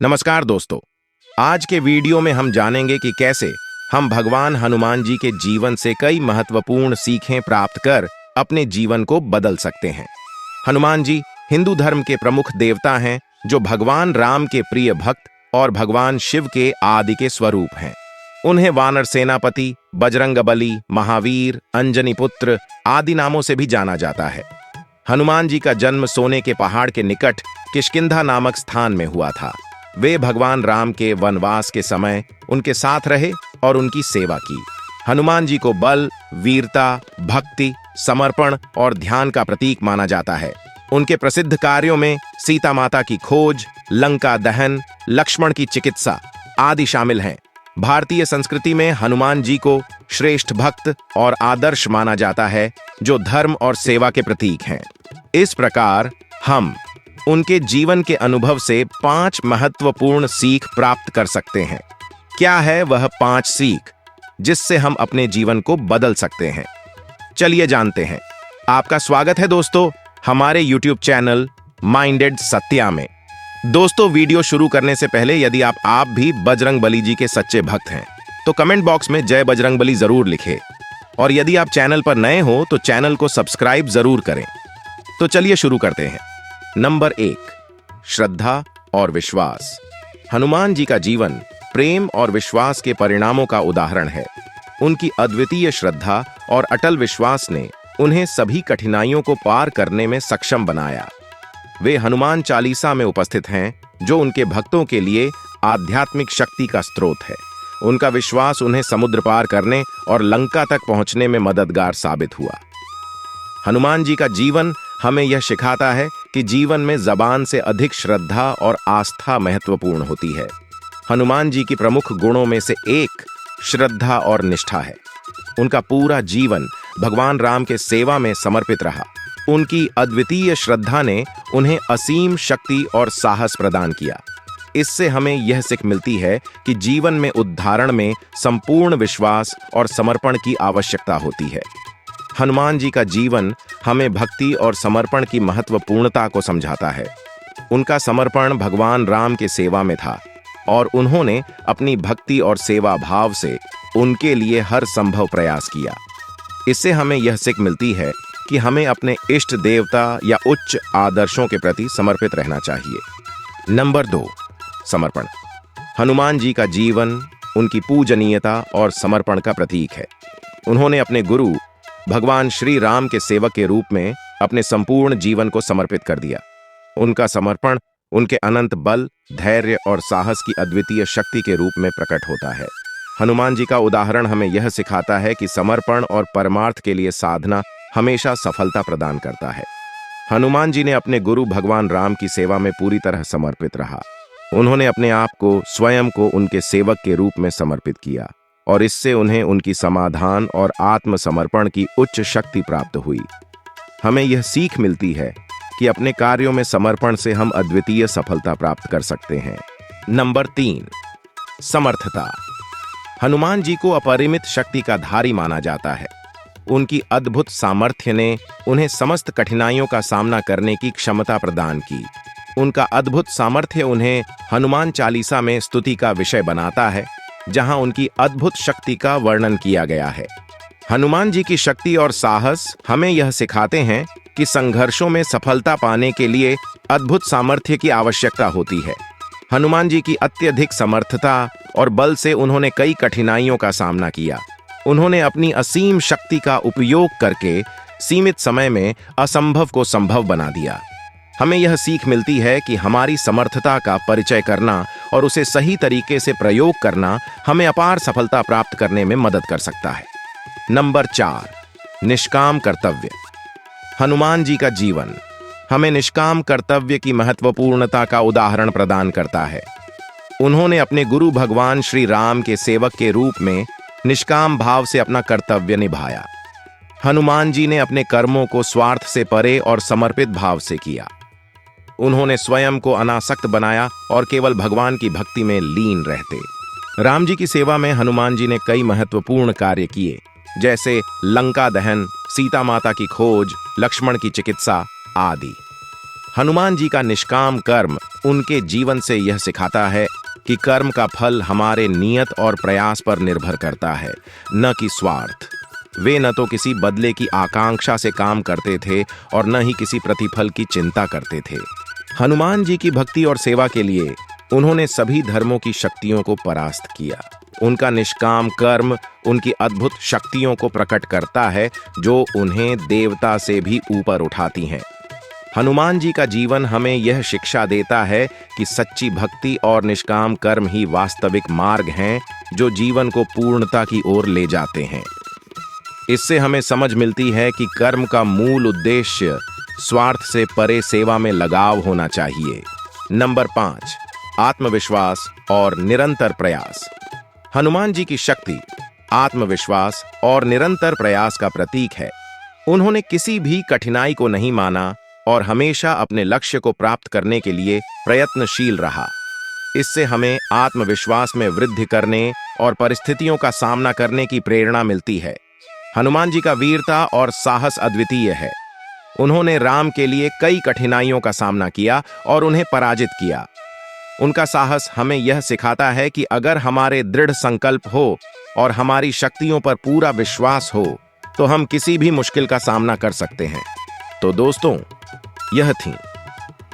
नमस्कार दोस्तों। आज के वीडियो में हम जानेंगे कि कैसे हम भगवान हनुमान जी के जीवन से कई महत्वपूर्ण सीखें प्राप्त कर अपने जीवन को बदल सकते हैं। हनुमान जी हिंदू धर्म के प्रमुख देवता हैं, जो भगवान राम के प्रिय भक्त और भगवान शिव के आदि के स्वरूप हैं। उन्हें वानर सेनापति, बजरंगबली, महावीर, अंजनी पुत्र आदि नामों से भी जाना जाता है। हनुमान जी का जन्म सोने के पहाड़ के निकट किष्किंधा नामक स्थान में हुआ था। वे भगवान राम के वनवास के समय उनके साथ रहे और उनकी सेवा की। हनुमान जी को बल, वीरता, भक्ति, समर्पण और ध्यान का प्रतीक माना जाता है। उनके प्रसिद्ध कार्यों में सीता माता की खोज, लंका दहन, लक्ष्मण की चिकित्सा आदि शामिल हैं। भारतीय संस्कृति में हनुमान जी को श्रेष्ठ भक्त और आदर्श माना जाता है, जो धर्म और सेवा के प्रतीक हैं। इस प्रकार हम उनके जीवन के अनुभव से 5 महत्वपूर्ण सीख प्राप्त कर सकते हैं। क्या है वह 5 सीख जिससे हम अपने जीवन को बदल सकते हैं? चलिए जानते हैं। आपका स्वागत है दोस्तों हमारे YouTube चैनल माइंडेड सत्या में। दोस्तों, वीडियो शुरू करने से पहले यदि आप भी बजरंगबली जी के सच्चे भक्त हैं तो कमेंट बॉक्स में जय बजरंगबली जरूर लिखें, और यदि आप चैनल पर नए हो तो चैनल को सब्सक्राइब जरूर करें। तो चलिए शुरू करते हैं। नंबर 1, श्रद्धा और विश्वास। हनुमान जी का जीवन प्रेम और विश्वास के परिणामों का उदाहरण है। उनकी अद्वितीय श्रद्धा और अटल विश्वास ने उन्हें सभी कठिनाइयों को पार करने में सक्षम बनाया। वे हनुमान चालीसा में उपस्थित हैं, जो उनके भक्तों के लिए आध्यात्मिक शक्ति का स्रोत है। उनका विश्वास उन्हें समुद्र पार करने और लंका तक पहुंचने में मददगार साबित हुआ। हनुमान जी का जीवन हमें यह सिखाता है कि जीवन में जबान से अधिक श्रद्धा और आस्था महत्वपूर्ण होती है। हनुमान जी की प्रमुख गुणों में से एक श्रद्धा और निष्ठा है। उनका पूरा जीवन भगवान राम के सेवा में समर्पित रहा। उनकी अद्वितीय श्रद्धा ने उन्हें असीम शक्ति और साहस प्रदान किया। इससे हमें यह सीख मिलती है कि जीवन में उद्धारण में संपूर्ण विश्वास और समर्पण की आवश्यकता होती है। हनुमान जी का जीवन हमें भक्ति और समर्पण की महत्वपूर्णता को समझाता है। उनका समर्पण भगवान राम के सेवा में था और उन्होंने अपनी भक्ति और सेवा भाव से उनके लिए हर संभव प्रयास किया। इससे हमें यह सीख मिलती है कि हमें अपने इष्ट देवता या उच्च आदर्शों के प्रति समर्पित रहना चाहिए। नंबर 2, समर्पण। हनुमान जी का जीवन उनकी पूजनीयता और समर्पण का प्रतीक है। उन्होंने अपने गुरु भगवान श्री राम के सेवक के रूप में अपने संपूर्ण जीवन को समर्पित कर दिया। उनका समर्पण उनके अनंत बल, धैर्य और साहस की अद्वितीय शक्ति के रूप में प्रकट होता है। हनुमान जी का उदाहरण हमें यह सिखाता है कि समर्पण और परमार्थ के लिए साधना हमेशा सफलता प्रदान करता है। हनुमान जी ने अपने गुरु भगवान राम की सेवा में पूरी तरह समर्पित रहा। उन्होंने अपने आप को, स्वयं को उनके सेवक के रूप में समर्पित किया और इससे उन्हें उनकी समाधान और आत्मसमर्पण की उच्च शक्ति प्राप्त हुई। हमें यह सीख मिलती है कि अपने कार्यों में समर्पण से हम अद्वितीय सफलता प्राप्त कर सकते हैं। नंबर 3, समर्थता। हनुमान जी को अपरिमित शक्ति का धारी माना जाता है। उनकी अद्भुत सामर्थ्य ने उन्हें समस्त कठिनाइयों का सामना करने की क्षमता प्रदान की। उनका अद्भुत सामर्थ्य उन्हें हनुमान चालीसा में स्तुति का विषय बनाता है, जहां उनकी अद्भुत शक्ति का वर्णन किया गया है। हनुमान जी की शक्ति और साहस हमें यह सिखाते हैं कि संघर्षों में सफलता पाने के लिए अद्भुत सामर्थ्य की आवश्यकता होती है। हनुमान जी की अत्यधिक समर्थता और बल से उन्होंने कई कठिनाइयों का सामना किया। उन्होंने अपनी असीम शक्ति का उपयोग करके सीमित समय में असंभव को संभव बना दिया। हमें यह सीख मिलती है कि हमारी समर्थता का परिचय करना और उसे सही तरीके से प्रयोग करना हमें अपार सफलता प्राप्त करने में मदद कर सकता है। नंबर 4, निष्काम कर्तव्य। हनुमान जी का जीवन हमें निष्काम कर्तव्य की महत्वपूर्णता का उदाहरण प्रदान करता है। उन्होंने अपने गुरु भगवान श्री राम के सेवक के रूप में निष्काम भाव से अपना कर्तव्य निभाया। हनुमान जी ने अपने कर्मों को स्वार्थ से परे और समर्पित भाव से किया। उन्होंने स्वयं को अनासक्त बनाया और केवल भगवान की भक्ति में लीन रहते। राम जी की सेवा में हनुमान जी ने कई महत्वपूर्ण कार्य किए, जैसे लंका दहन, सीता माता की खोज, लक्ष्मण की चिकित्सा आदि। हनुमान जी का निष्काम कर्म उनके जीवन से यह सिखाता है कि कर्म का फल हमारे नियत और प्रयास पर निर्भर करता है, न कि स्वार्थ। वे न तो किसी बदले की आकांक्षा से काम करते थे और न ही किसी प्रतिफल की चिंता करते थे। हनुमान जी की भक्ति और सेवा के लिए उन्होंने सभी धर्मों की शक्तियों को परास्त किया। उनका निष्काम कर्म उनकी अद्भुत शक्तियों को प्रकट करता है, जो उन्हें देवता से भी ऊपर उठाती हैं। हनुमान जी का जीवन हमें यह शिक्षा देता है कि सच्ची भक्ति और निष्काम कर्म ही वास्तविक मार्ग हैं, जो जीवन को पूर्णता की ओर ले जाते हैं। इससे हमें समझ मिलती है कि कर्म का मूल उद्देश्य स्वार्थ से परे सेवा में लगाव होना चाहिए। नंबर 5, आत्मविश्वास और निरंतर प्रयास। हनुमान जी की शक्ति आत्मविश्वास और निरंतर प्रयास का प्रतीक है। उन्होंने किसी भी कठिनाई को नहीं माना और हमेशा अपने लक्ष्य को प्राप्त करने के लिए प्रयत्नशील रहा। इससे हमें आत्मविश्वास में वृद्धि करने और परिस्थितियों का सामना करने की प्रेरणा मिलती है। हनुमान जी का वीरता और साहस अद्वितीय है। उन्होंने राम के लिए कई कठिनाइयों का सामना किया और उन्हें पराजित किया। उनका साहस हमें यह सिखाता है कि अगर हमारे दृढ़ संकल्प हो और हमारी शक्तियों पर पूरा विश्वास हो, तो हम किसी भी मुश्किल का सामना कर सकते हैं। तो दोस्तों, यह थी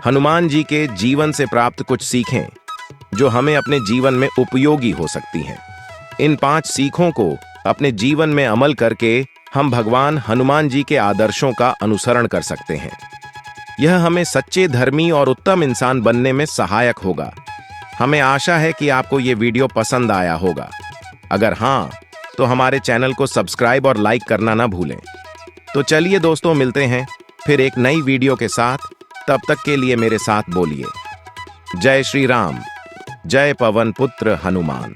हनुमान जी के जीवन से प्राप्त कुछ सीखें, जो हमें अपने जीवन में उपयोगी हो सकती हैं। इन 5 सीखों को अपने जीवन में अमल करके हम भगवान हनुमान जी के आदर्शों का अनुसरण कर सकते हैं। यह हमें सच्चे धर्मी और उत्तम इंसान बनने में सहायक होगा। हमें आशा है कि आपको ये वीडियो पसंद आया होगा। अगर हाँ, तो हमारे चैनल को सब्सक्राइब और लाइक करना ना भूलें। तो चलिए दोस्तों, मिलते हैं फिर एक नई वीडियो के साथ। तब तक के लिए मेरे साथ बोलिए, जय श्री राम, जय पवन पुत्र हनुमान।